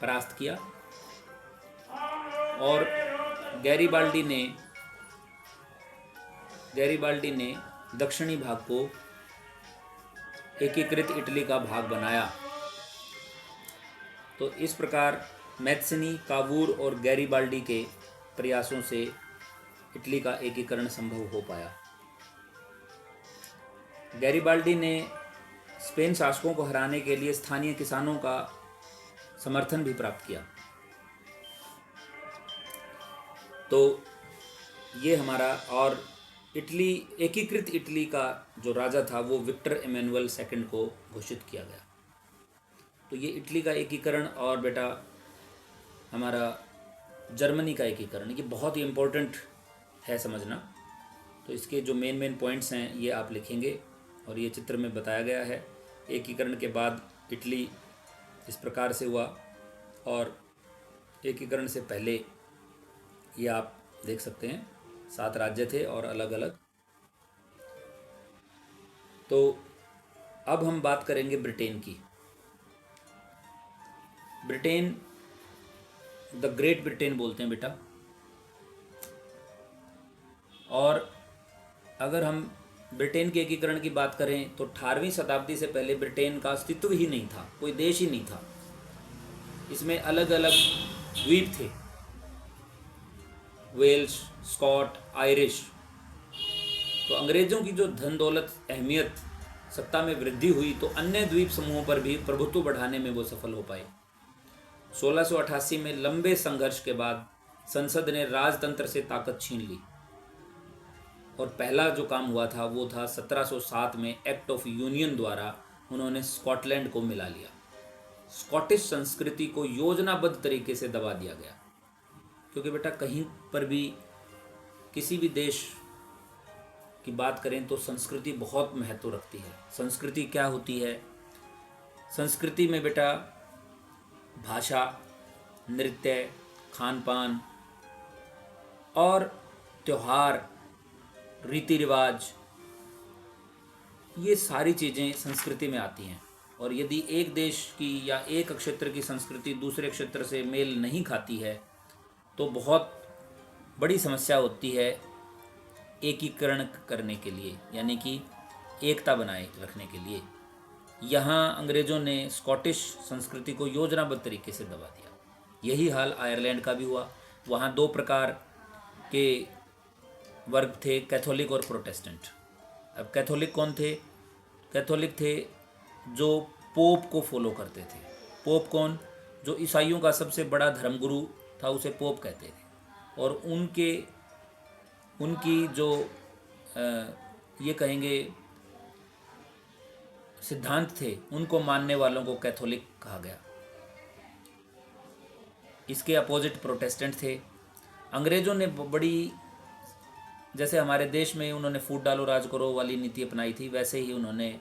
परास्त किया और गैरीबाल्डी ने दक्षिणी भाग को एकीकृत इटली का भाग बनाया। तो इस प्रकार मैत्सिनी, कावूर और गैरीबाल्डी के प्रयासों से इटली का एकीकरण संभव हो पाया। गैरीबाल्डी ने स्पेन शासकों को हराने के लिए स्थानीय किसानों का समर्थन भी प्राप्त किया। तो ये हमारा, और एकीकृत इटली का जो राजा था वो विक्टर इमैनुअल सेकंड को घोषित किया गया। तो ये इटली का एकीकरण और बेटा हमारा जर्मनी का एकीकरण, ये बहुत ही इम्पोर्टेंट है समझना। तो इसके जो मेन पॉइंट्स हैं ये आप लिखेंगे और ये चित्र में बताया गया है। एकीकरण के बाद इटली इस प्रकार से हुआ और एकीकरण से पहले ये आप देख सकते हैं 7 राज्य थे और अलग अलग। तो अब हम बात करेंगे ब्रिटेन की। ब्रिटेन, द ग्रेट ब्रिटेन बोलते हैं बेटा। और अगर हम ब्रिटेन के एकीकरण की बात करें तो 18वीं शताब्दी से पहले ब्रिटेन का अस्तित्व ही नहीं था, कोई देश ही नहीं था। इसमें अलग अलग द्वीप थे, वेल्स, स्कॉट, आयरिश। तो अंग्रेज़ों की जो धन दौलत, अहमियत, सत्ता में वृद्धि हुई तो अन्य द्वीप समूहों पर भी प्रभुत्व बढ़ाने में वो सफल हो पाए। 1688 में लंबे संघर्ष के बाद संसद ने राजतंत्र से ताकत छीन ली और पहला जो काम हुआ था वो था 1707 में एक्ट ऑफ यूनियन द्वारा उन्होंने स्कॉटलैंड को मिला लिया। स्कॉटिश संस्कृति को योजनाबद्ध तरीके से दबा दिया गया, क्योंकि बेटा कहीं पर भी किसी भी देश की बात करें तो संस्कृति बहुत महत्व रखती है। संस्कृति क्या होती है? संस्कृति में बेटा भाषा, नृत्य, खान पान और त्योहार, रीति रिवाज, ये सारी चीज़ें संस्कृति में आती हैं। और यदि एक देश की या एक क्षेत्र की संस्कृति दूसरे क्षेत्र से मेल नहीं खाती है तो बहुत बड़ी समस्या होती है एकीकरण करने के लिए, यानी कि एकता बनाए रखने के लिए। यहाँ अंग्रेज़ों ने स्कॉटिश संस्कृति को योजनाबद्ध तरीके से दबा दिया। यही हाल आयरलैंड का भी हुआ। वहाँ दो प्रकार के वर्ग थे, कैथोलिक और प्रोटेस्टेंट। अब कैथोलिक कौन थे? कैथोलिक थे जो पोप को फॉलो करते थे। पोप कौन? जो ईसाइयों का सबसे बड़ा धर्मगुरु था, उसे पोप कहते थे। और उनकी जो ये कहेंगे सिद्धांत थे, उनको मानने वालों को कैथोलिक कहा गया। इसके अपोजिट प्रोटेस्टेंट थे। अंग्रेज़ों ने बड़ी, जैसे हमारे देश में उन्होंने फूट डालो राज करो वाली नीति अपनाई थी, वैसे ही उन्होंने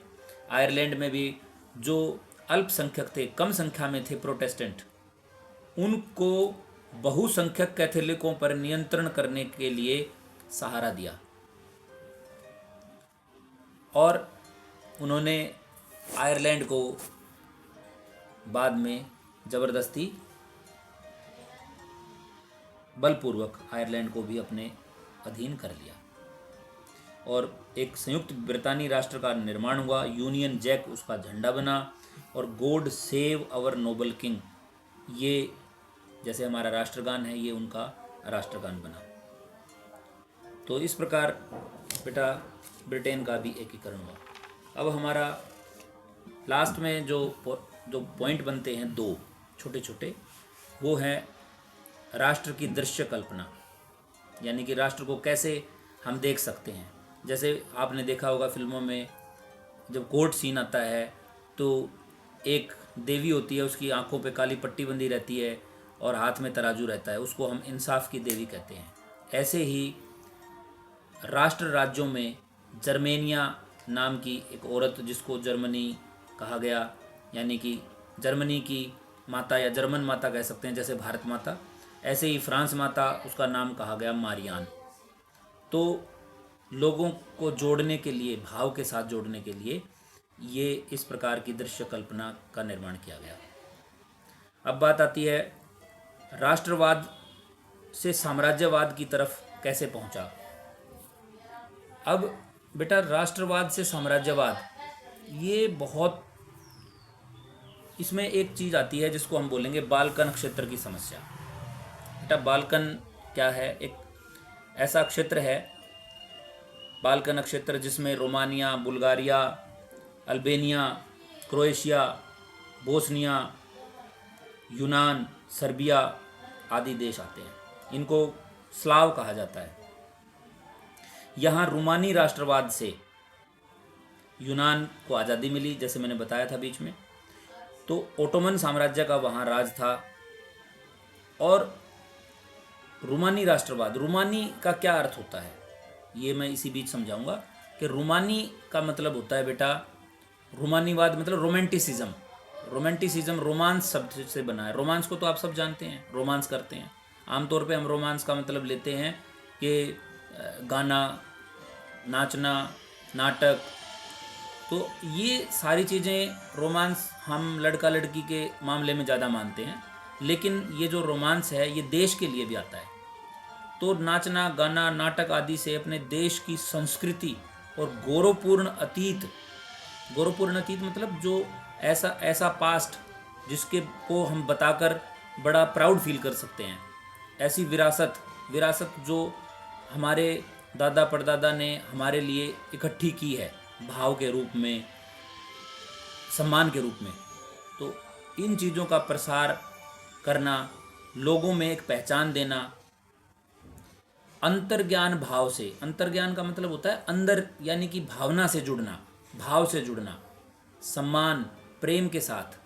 आयरलैंड में भी जो अल्पसंख्यक थे, कम संख्या में थे प्रोटेस्टेंट, उनको बहुसंख्यक कैथोलिकों पर नियंत्रण करने के लिए सहारा दिया। और उन्होंने आयरलैंड को बाद में ज़बरदस्ती बलपूर्वक आयरलैंड को भी अपने अधीन कर लिया और एक संयुक्त ब्रितानी राष्ट्र का निर्माण हुआ। यूनियन जैक उसका झंडा बना और God save our noble king, ये जैसे हमारा राष्ट्रगान है, ये उनका राष्ट्रगान बना। तो इस प्रकार बेटा ब्रिटेन का भी एकीकरण हुआ। अब हमारा लास्ट में जो पॉइंट बनते हैं दो छोटे छोटे, वो है राष्ट्र की दृश्य कल्पना, यानी कि राष्ट्र को कैसे हम देख सकते हैं। जैसे आपने देखा होगा फिल्मों में जब कोर्ट सीन आता है तो एक देवी होती है, उसकी आंखों पे काली पट्टी बंधी रहती है और हाथ में तराजू रहता है, उसको हम इंसाफ की देवी कहते हैं। ऐसे ही राष्ट्र राज्यों में जर्मेनिया नाम की एक औरत, जिसको जर्मनी कहा गया, यानी कि जर्मनी की माता या जर्मन माता कह सकते हैं, जैसे भारत माता, ऐसे ही फ्रांस माता, उसका नाम कहा गया मारियान। तो लोगों को जोड़ने के लिए, भाव के साथ जोड़ने के लिए ये इस प्रकार की दृश्य कल्पना का निर्माण किया गया। अब बात आती है राष्ट्रवाद से साम्राज्यवाद की तरफ कैसे पहुंचा। अब बेटा राष्ट्रवाद से साम्राज्यवाद, ये बहुत, इसमें एक चीज़ आती है जिसको हम बोलेंगे बाल्कन क्षेत्र की समस्या। बेटा बाल्कन क्या है? एक ऐसा क्षेत्र है, बाल्कन क्षेत्र, जिसमें Romania, Bulgaria, Albania, Croatia, Bosnia, यूनान, सर्बिया आदि देश आते हैं। इनको स्लाव कहा जाता है। यहाँ रूमानी राष्ट्रवाद से यूनान को आज़ादी मिली, जैसे मैंने बताया था बीच में। तो ओटोमन साम्राज्य का वहाँ राज था। और रूमानी राष्ट्रवाद, रूमानी का क्या अर्थ होता है ये मैं इसी बीच समझाऊंगा कि रूमानी का मतलब होता है बेटा, रूमानीवाद मतलब रोमांटिसिज्म। रोमांटिसिज्म रोमांस शब्द से बना है। रोमांस को तो आप सब जानते हैं, रोमांस करते हैं। आमतौर पे हम रोमांस का मतलब लेते हैं कि गाना, नाचना, नाटक, तो ये सारी चीज़ें रोमांस हम लड़का लड़की के मामले में ज़्यादा मानते हैं। लेकिन ये जो रोमांस है ये देश के लिए भी आता है। तो नाचना, गाना, नाटक आदि से अपने देश की संस्कृति और गौरवपूर्ण अतीत मतलब जो ऐसा पास्ट जिसके को हम बताकर बड़ा प्राउड फील कर सकते हैं, ऐसी विरासत जो हमारे दादा परदादा ने हमारे लिए इकट्ठी की है, भाव के रूप में, सम्मान के रूप में। तो इन चीज़ों का प्रसार करना, लोगों में एक पहचान देना, अंतर्ज्ञान भाव से, अंतर्ज्ञान का मतलब होता है अंदर, यानी कि भावना से जुड़ना, भाव से जुड़ना, सम्मान, प्रेम के साथ,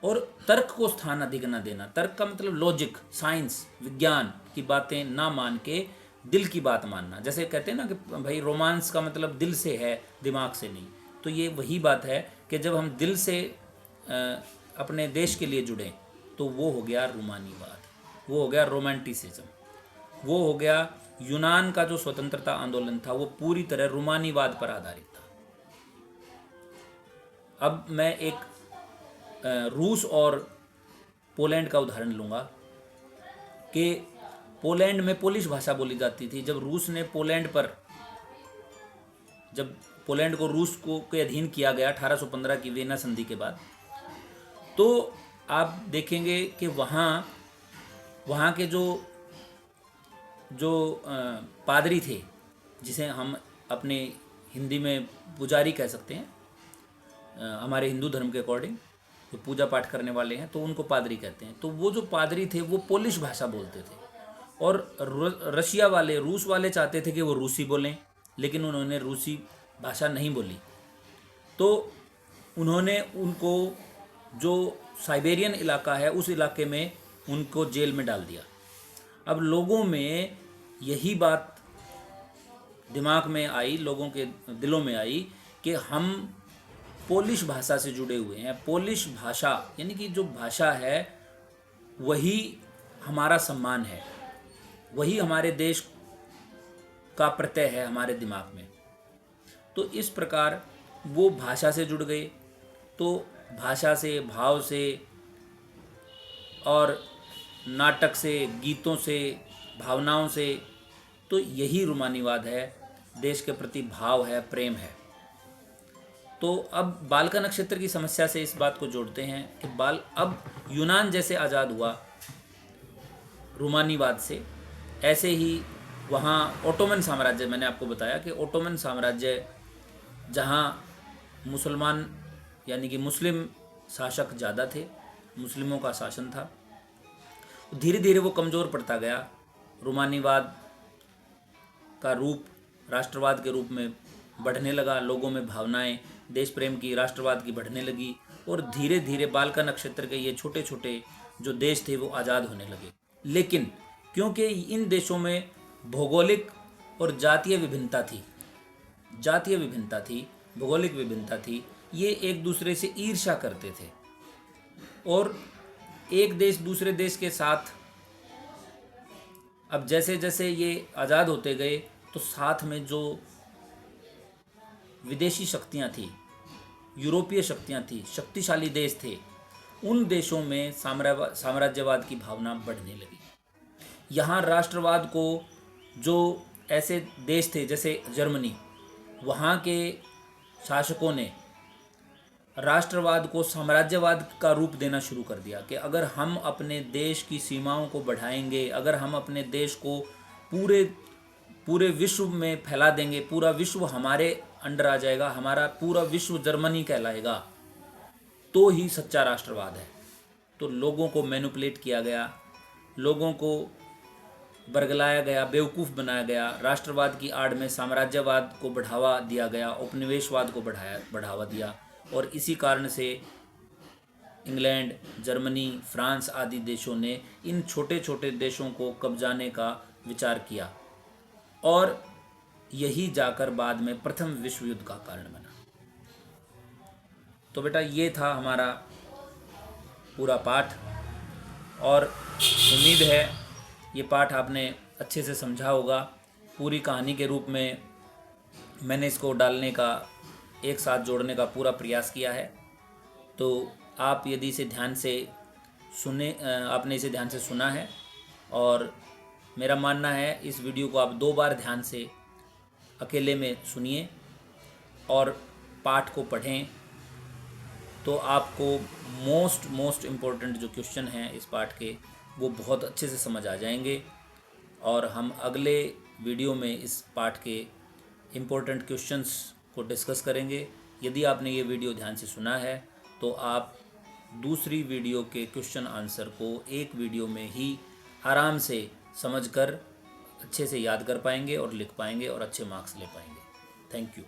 और तर्क को स्थान अधिक न देना। तर्क का मतलब लॉजिक, साइंस, विज्ञान की बातें ना मान के दिल की बात मानना। जैसे कहते हैं ना कि भाई रोमांस का मतलब दिल से है, दिमाग से नहीं। तो ये वही बात है कि जब हम दिल से अपने देश के लिए जुड़ें तो वो हो गया रूमानीवाद, वो हो गया रोमांटिसिज्म, वो हो गया यूनान का जो स्वतंत्रता आंदोलन था वो पूरी तरह रूमानीवाद पर आधारित था। अब मैं एक रूस और पोलैंड का उदाहरण लूँगा कि पोलैंड में पोलिश भाषा बोली जाती थी। जब रूस ने पोलैंड पर जब पोलैंड को रूस को के अधीन किया गया 1815 की वियना संधि के बाद, तो आप देखेंगे कि वहाँ के जो जो पादरी थे, जिसे हम अपने हिंदी में पुजारी कह सकते हैं, हमारे हिंदू धर्म के अकॉर्डिंग जो पूजा पाठ करने वाले हैं तो उनको पादरी कहते हैं। तो वो जो पादरी थे वो पोलिश भाषा बोलते थे, और रशिया वाले, रूस वाले चाहते थे कि वो रूसी बोलें, लेकिन उन्होंने रूसी भाषा नहीं बोली। तो उन्होंने उनको जो साइबेरियन इलाका है उस इलाके में उनको जेल में डाल दिया। अब लोगों में यही बात दिमाग में आई, लोगों के दिलों में आई कि हम पोलिश भाषा से जुड़े हुए हैं। पोलिश भाषा यानी कि जो भाषा है वही हमारा सम्मान है, वही हमारे देश का प्रत्यय है हमारे दिमाग में। तो इस प्रकार वो भाषा से जुड़ गए। तो भाषा से, भाव से और नाटक से, गीतों से, भावनाओं से, तो यही रूमानीवाद है, देश के प्रति भाव है, प्रेम है। तो अब बाल का नक्षत्र की समस्या से इस बात को जोड़ते हैं कि अब यूनान जैसे आज़ाद हुआ रूमानीवाद से, ऐसे ही वहाँ ओटोमन साम्राज्य, मैंने आपको बताया कि ओटोमन साम्राज्य जहाँ मुसलमान यानी कि मुस्लिम शासक ज़्यादा थे, मुस्लिमों का शासन था, धीरे धीरे वो कमज़ोर पड़ता गया। रूमानीवाद का रूप राष्ट्रवाद के रूप में बढ़ने लगा, लोगों में भावनाएं देश प्रेम की, राष्ट्रवाद की बढ़ने लगी, और धीरे धीरे बाल का नक्षत्र के ये छोटे छोटे जो देश थे वो आज़ाद होने लगे। लेकिन क्योंकि इन देशों में भौगोलिक और जातीय विभिन्नता थी, भौगोलिक विभिन्नता थी, ये एक दूसरे से ईर्ष्या करते थे, और एक देश दूसरे देश के साथ अब जैसे जैसे ये आज़ाद होते गए तो साथ में जो विदेशी शक्तियाँ थी, यूरोपीय शक्तियाँ थी, शक्तिशाली देश थे, उन देशों में साम्राज्यवाद की भावना बढ़ने लगी। यहाँ राष्ट्रवाद को जो ऐसे देश थे जैसे जर्मनी, वहाँ के शासकों ने राष्ट्रवाद को साम्राज्यवाद का रूप देना शुरू कर दिया कि अगर हम अपने देश की सीमाओं को बढ़ाएंगे, अगर हम अपने देश को पूरे विश्व में फैला देंगे, पूरा विश्व हमारे अंडर आ जाएगा, हमारा पूरा विश्व जर्मनी कहलाएगा, तो ही सच्चा राष्ट्रवाद है। तो लोगों को मैनिपुलेट किया गया, लोगों को बरगलाया गया, बेवकूफ़ बनाया गया, राष्ट्रवाद की आड़ में साम्राज्यवाद को बढ़ावा दिया गया, उपनिवेशवाद को बढ़ावा दिया, और इसी कारण से इंग्लैंड, जर्मनी, फ्रांस आदि देशों ने इन छोटे छोटे देशों को कब्जाने का विचार किया, और यही जाकर बाद में प्रथम विश्व युद्ध का कारण बना। तो बेटा ये था हमारा पूरा पाठ, और उम्मीद है ये पाठ आपने अच्छे से समझा होगा। पूरी कहानी के रूप में मैंने इसको डालने का, एक साथ जोड़ने का पूरा प्रयास किया है। तो आप यदि इसे ध्यान से आपने इसे ध्यान से सुना है, और मेरा मानना है इस वीडियो को आप 2 बार ध्यान से अकेले में सुनिए और पाठ को पढ़ें, तो आपको मोस्ट इम्पोर्टेंट जो क्वेश्चन हैं इस पाठ के वो बहुत अच्छे से समझ आ जाएंगे, और हम अगले वीडियो में इस पाठ के इम्पोर्टेंट क्वेश्चंस को डिस्कस करेंगे। यदि आपने ये वीडियो ध्यान से सुना है तो आप दूसरी वीडियो के क्वेश्चन आंसर को एक वीडियो में ही आराम से समझकर अच्छे से याद कर पाएंगे और लिख पाएंगे और अच्छे मार्क्स ले पाएंगे। Thank you.